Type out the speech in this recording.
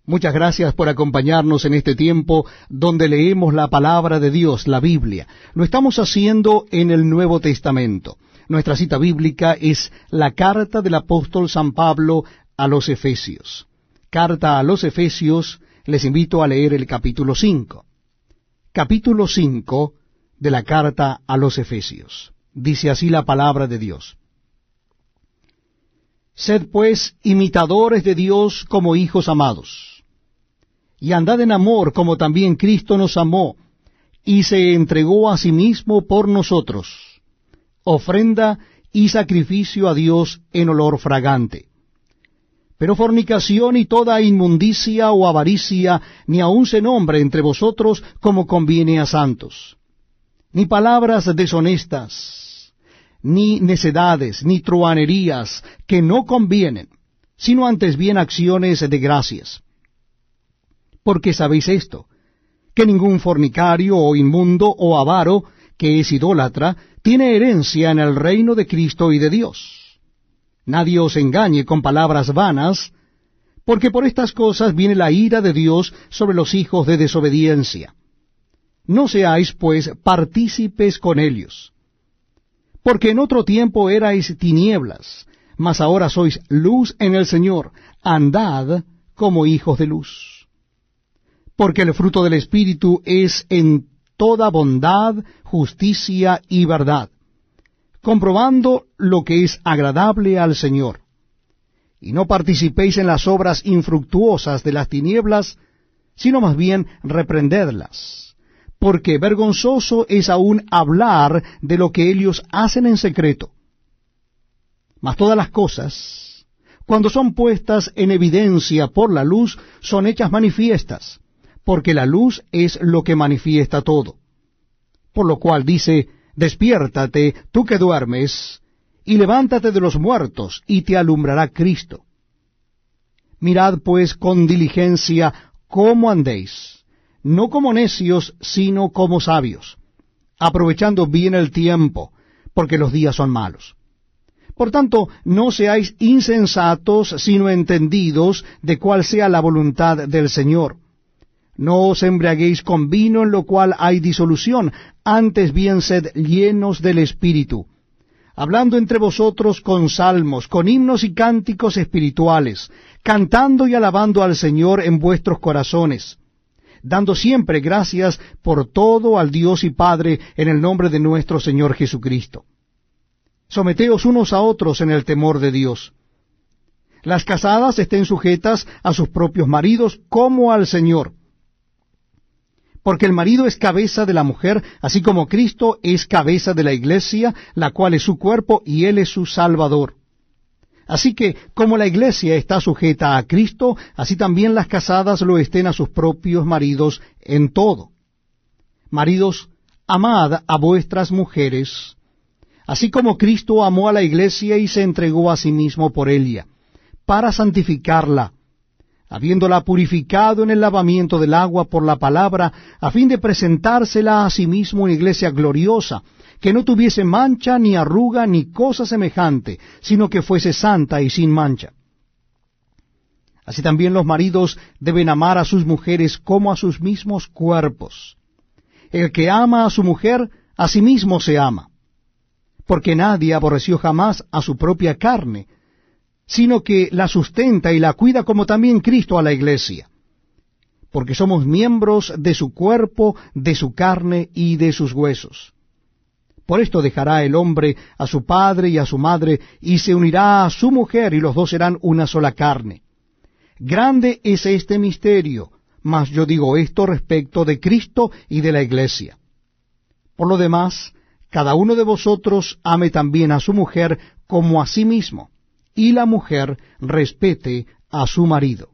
Muchas gracias por acompañarnos en este tiempo donde leemos la palabra de Dios, la Biblia. Lo estamos haciendo en el Nuevo Testamento. Nuestra cita bíblica es la carta del apóstol San Pablo a los Efesios. Carta a los Efesios, les invito a leer el capítulo 5. Capítulo 5 de la carta a los Efesios. Dice así la palabra de Dios. Sed pues imitadores de Dios como hijos amados, y andad en amor como también Cristo nos amó, y se entregó a sí mismo por nosotros, ofrenda y sacrificio a Dios en olor fragante. Pero fornicación y toda inmundicia o avaricia ni aun se nombre entre vosotros como conviene a santos, ni palabras deshonestas, ni necedades, ni truhanerías que no convienen, sino antes bien acciones de gracias. Porque sabéis esto, que ningún fornicario o inmundo o avaro, que es idólatra, tiene herencia en el reino de Cristo y de Dios. Nadie os engañe con palabras vanas, porque por estas cosas viene la ira de Dios sobre los hijos de desobediencia. No seáis, pues, partícipes con ellos. Porque en otro tiempo erais tinieblas, mas ahora sois luz en el Señor. Andad como hijos de luz. Porque el fruto del Espíritu es en toda bondad, justicia y verdad, comprobando lo que es agradable al Señor. Y no participéis en las obras infructuosas de las tinieblas, sino más bien reprendedlas, porque vergonzoso es aún hablar de lo que ellos hacen en secreto. Mas todas las cosas, cuando son puestas en evidencia por la luz, son hechas manifiestas, porque la luz es lo que manifiesta todo. Por lo cual dice, despiértate, tú que duermes, y levántate de los muertos, y te alumbrará Cristo. Mirad pues con diligencia cómo andéis, no como necios, sino como sabios, aprovechando bien el tiempo, porque los días son malos. Por tanto, no seáis insensatos, sino entendidos de cuál sea la voluntad del Señor. No os embriaguéis con vino, en lo cual hay disolución, antes bien sed llenos del Espíritu, hablando entre vosotros con salmos, con himnos y cánticos espirituales, cantando y alabando al Señor en vuestros corazones, dando siempre gracias por todo al Dios y Padre en el nombre de nuestro Señor Jesucristo. Someteos unos a otros en el temor de Dios. Las casadas estén sujetas a sus propios maridos como al Señor, porque el marido es cabeza de la mujer, así como Cristo es cabeza de la iglesia, la cual es su cuerpo, y él es su Salvador. Así que, como la iglesia está sujeta a Cristo, así también las casadas lo estén a sus propios maridos en todo. Maridos, amad a vuestras mujeres, así como Cristo amó a la iglesia y se entregó a sí mismo por ella, para santificarla, habiéndola purificado en el lavamiento del agua por la palabra, a fin de presentársela a sí mismo una iglesia gloriosa, que no tuviese mancha, ni arruga, ni cosa semejante, sino que fuese santa y sin mancha. Así también los maridos deben amar a sus mujeres como a sus mismos cuerpos. El que ama a su mujer, a sí mismo se ama, porque nadie aborreció jamás a su propia carne, sino que la sustenta y la cuida, como también Cristo a la iglesia, porque somos miembros de su cuerpo, de su carne y de sus huesos. Por esto dejará el hombre a su padre y a su madre, y se unirá a su mujer, y los dos serán una sola carne. Grande es este misterio, mas yo digo esto respecto de Cristo y de la iglesia. Por lo demás, cada uno de vosotros ame también a su mujer como a sí mismo, y la mujer respete a su marido.